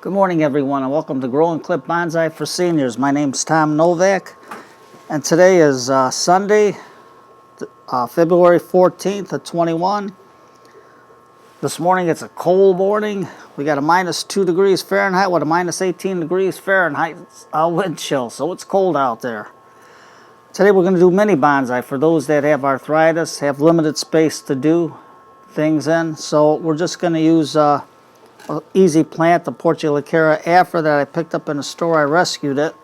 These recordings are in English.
Good morning, everyone, and welcome to Grow and Clip Bonsai for Seniors. My name's Tom Novak, and today is Sunday, February 14th of 21. This morning it's a cold morning. We got a minus 2 degrees Fahrenheit with a minus 18 degrees Fahrenheit wind chill, so it's cold out there. Today we're going to do mini bonsai for those that have arthritis, have limited space to do things in. So we're just going to use easy plant, the Portulacaria Afra that I picked up in the store. I rescued it.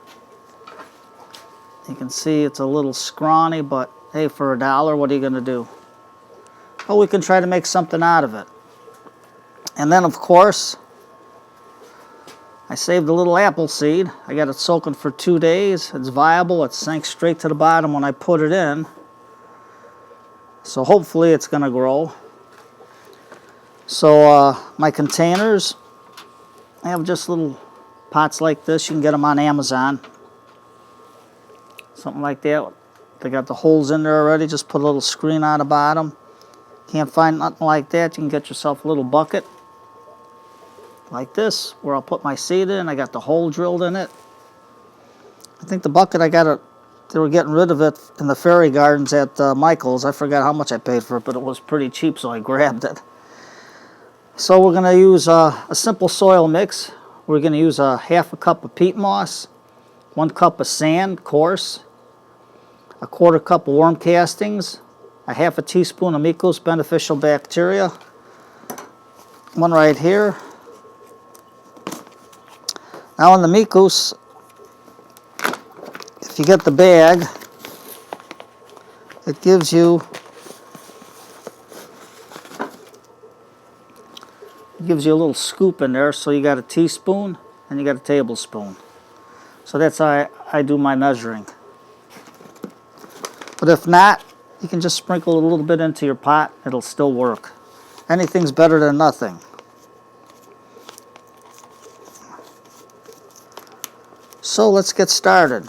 You can see it's a little scrawny, but hey, for $1, what are you going to do? Well, we can try to make something out of it. And then, of course, I saved a little apple seed. I got it soaking for 2 days. It's viable. It sank straight to the bottom when I put it in. So hopefully it's going to grow. So my containers, I have just little pots like this. You can get them on Amazon. Something like that. They got the holes in there already. Just put a little screen on the bottom. Can't find nothing like that. You can get yourself a little bucket like this where I'll put my seed in. I got the hole drilled in it. I think the bucket they were getting rid of it in the fairy gardens at Michael's. I forgot how much I paid for it, but it was pretty cheap, so I grabbed it. So we're going to use a simple soil mix. We're going to use a half a cup of peat moss, 1 cup of sand, coarse, a 1/4 cup of worm castings, a half a teaspoon of Micos beneficial bacteria, one right here. Now in the Micos, if you get the bag, it gives you a little scoop in there, so you got a teaspoon and you got a tablespoon. So that's how I do my measuring. But if not, you can just sprinkle a little bit into your pot. It'll still work. Anything's better than nothing. So let's get started.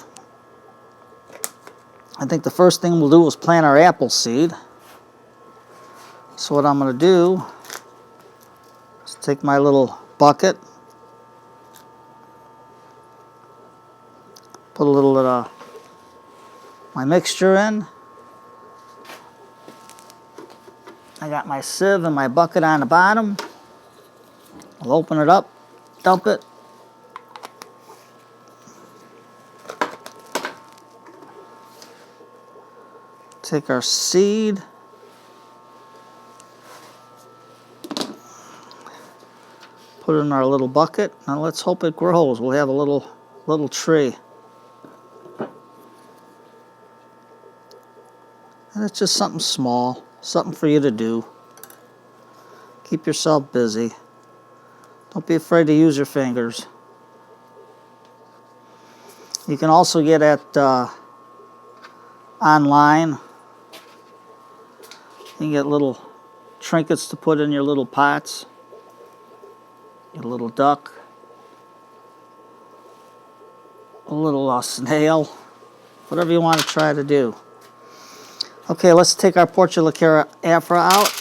I think the first thing we'll do is plant our apple seed. So what I'm going to do, take my little bucket, put a little of my mixture in. I got my sieve and my bucket on the bottom. I'll open it up, dump it. Take our seed. Put it in our little bucket, and let's hope it grows. We'll have a little tree. And it's just something small, something for you to do. Keep yourself busy. Don't be afraid to use your fingers. You can also get at online. You can get little trinkets to put in your little pots. Get a little duck, a little snail, whatever you want to try to do. Okay, let's take our Portulacaria Afra out.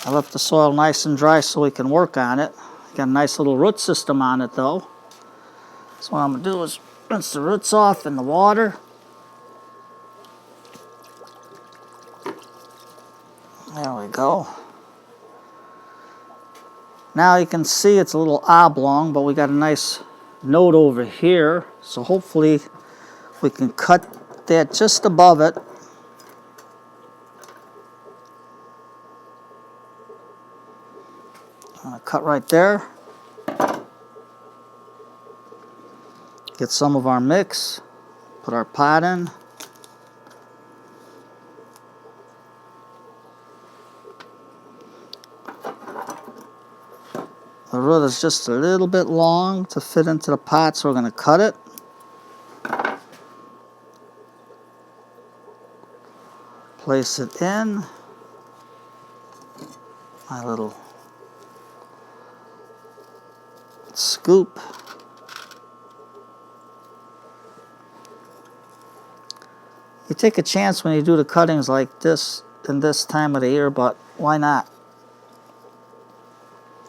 I left the soil nice and dry so we can work on it. Got a nice little root system on it though. So what I'm going to do is rinse the roots off in the water. There we go. Now you can see it's a little oblong, but we got a nice node over here. So hopefully we can cut that just above it. I'm going to cut right there. Get some of our mix. Put our pot in. The root is just a little bit long to fit into the pot, so we're going to cut it. Place it in. My little scoop. You take a chance when you do the cuttings like this. in this time of the year, but why not?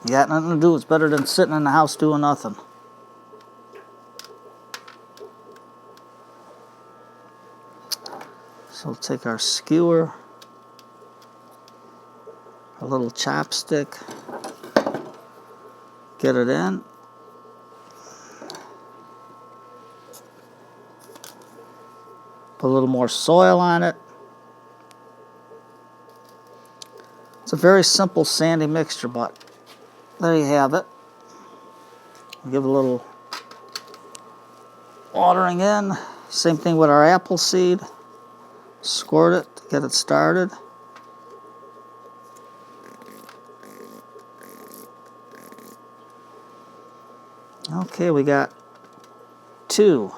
You got nothing to do. It's better than sitting in the house doing nothing. So we'll take our skewer, a little chopstick, get it in. Put a little more soil on it. It's a very simple sandy mixture, but there you have it. Give it a little watering in. Same thing with our apple seed. Squirt it to get it started. Okay, we got 2.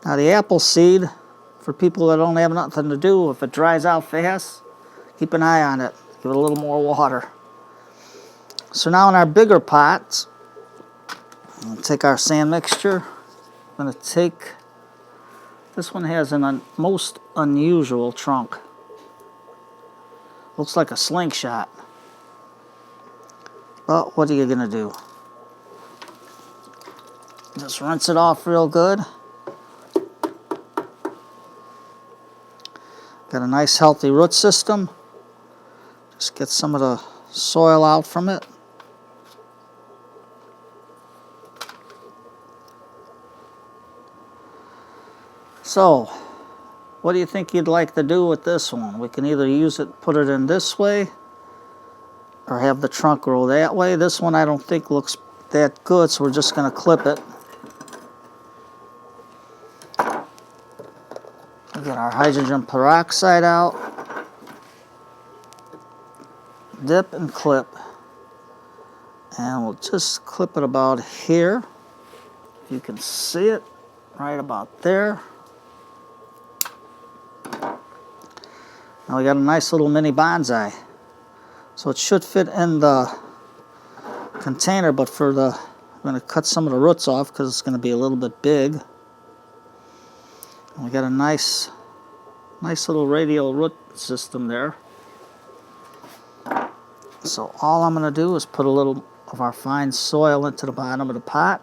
Now the apple seed, for people that don't have nothing to do, if it dries out fast, keep an eye on it. Give it a little more water. So now in our bigger pots, we'll take our sand mixture. I'm going to take, this one has an most unusual trunk. Looks like a slingshot. But what are you going to do? Just rinse it off real good. Got a nice healthy root system. Just get some of the soil out from it. So, what do you think you'd like to do with this one? We can either use it, put it in this way, or have the trunk grow that way. This one I don't think looks that good, so we're just going to clip it. We get our hydrogen peroxide out. Dip and clip. And we'll just clip it about here. You can see it right about there. Now we got a nice little mini bonsai. So it should fit in the container, but for the, I'm going to cut some of the roots off because it's going to be a little bit big. And we got a nice little radial root system there. So all I'm going to do is put a little of our fine soil into the bottom of the pot.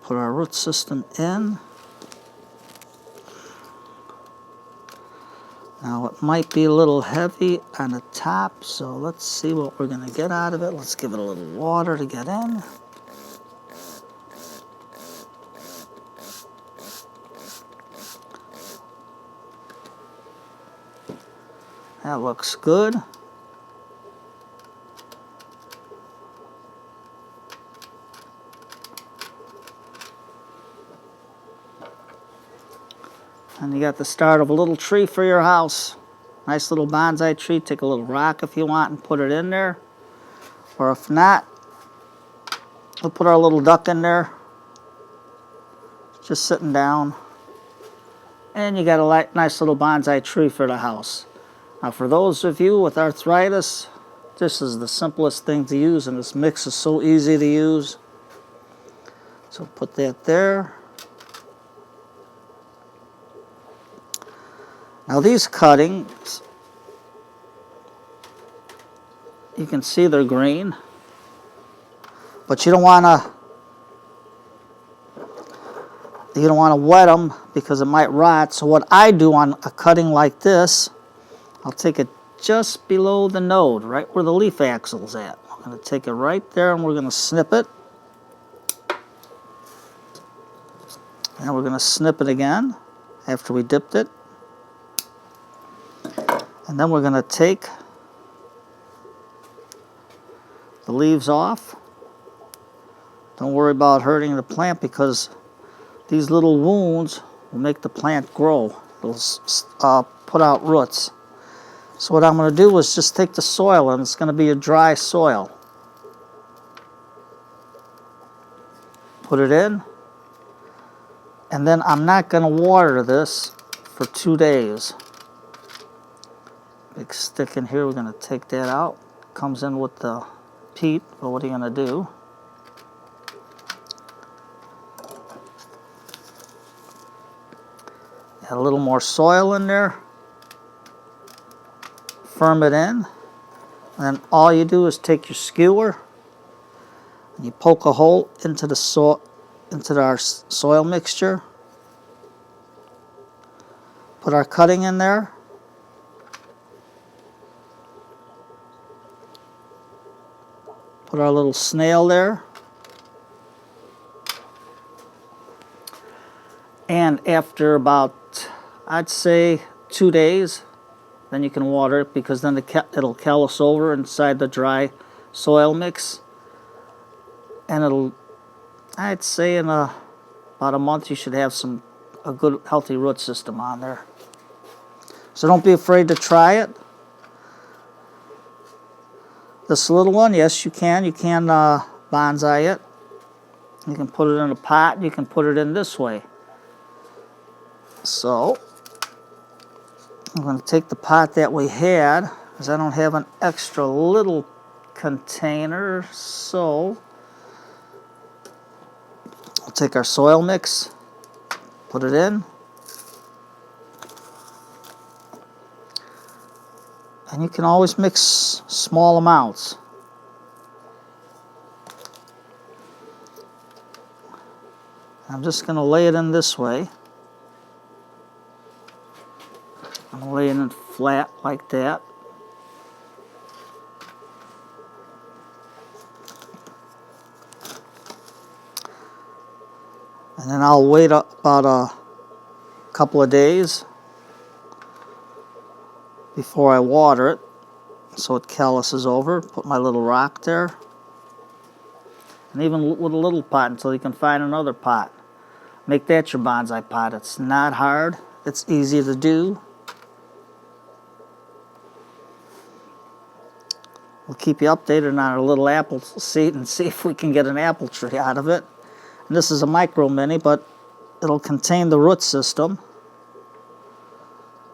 Put our root system in. Now it might be a little heavy on the top, so let's see what we're going to get out of it. Let's give it a little water to get in. That looks good. And you got the start of a little tree for your house. Nice little bonsai tree. Take a little rock if you want and put it in there. Or if not, we'll put our little duck in there. Just sitting down. And you got a nice little bonsai tree for the house. Now for those of you with arthritis, this is the simplest thing to use, and this mix is so easy to use. So put that there. Now these cuttings, you can see they're green, but you don't want to wet them because it might rot. So what I do on a cutting like this, I'll take it just below the node, right where the leaf axle's at. I'm going to take it right there and we're going to snip it. And we're going to snip it again after we dipped it. And then we're going to take the leaves off. Don't worry about hurting the plant because these little wounds will make the plant grow. It'll put out roots. So what I'm going to do is just take the soil, and it's going to be a dry soil. Put it in. And then I'm not going to water this for 2 days. Big stick in here, we're going to take that out. Comes in with the peat, but what are you going to do? Add a little more soil in there. Firm it in. And then all you do is take your skewer and you poke a hole into the our soil mixture. Put our cutting in there. Put our little snail there. And after about, I'd say, 2 days, then you can water it, because then it'll callus over inside the dry soil mix. And it'll, I'd say in about a month, you should have a good healthy root system on there. So don't be afraid to try it. This little one, yes, you can bonsai it. You can put it in a pot, you can put it in this way. So I'm going to take the pot that we had, because I don't have an extra little container, so I'll take our soil mix, put it in, and you can always mix small amounts. I'm just going to lay it in this way. I'm laying it flat like that. And then I'll wait about a couple of days before I water it, so it calluses over. Put my little rock there. And even with a little pot until you can find another pot. Make that your bonsai pot. It's not hard. It's easy to do. We'll keep you updated on our little apple seed and see if we can get an apple tree out of it. And this is a micro mini, but it'll contain the root system.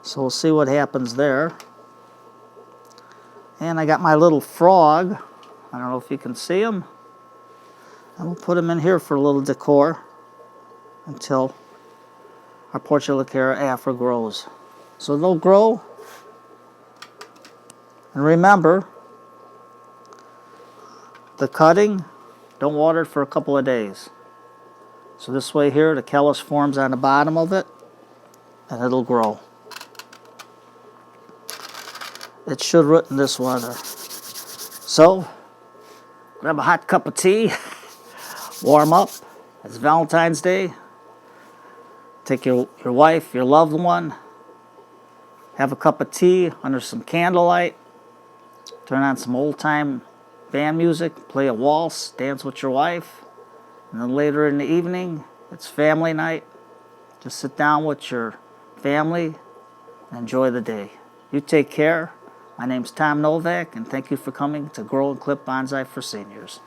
So we'll see what happens there. And I got my little frog. I don't know if you can see him. And we'll put him in here for a little decor until our Portulacaria Afra grows. So they'll grow. And remember, the cutting, don't water it for a couple of days. So this way here, the callus forms on the bottom of it, and it'll grow. It should root in this weather. So, grab a hot cup of tea, warm up. It's Valentine's Day. Take your wife, your loved one, have a cup of tea under some candlelight, turn on some old-time band music, play a waltz, dance with your wife, and then later in the evening, it's family night. Just sit down with your family and enjoy the day. You take care. My name's Tom Novak, and thank you for coming to Grow and Clip Bonsai for Seniors.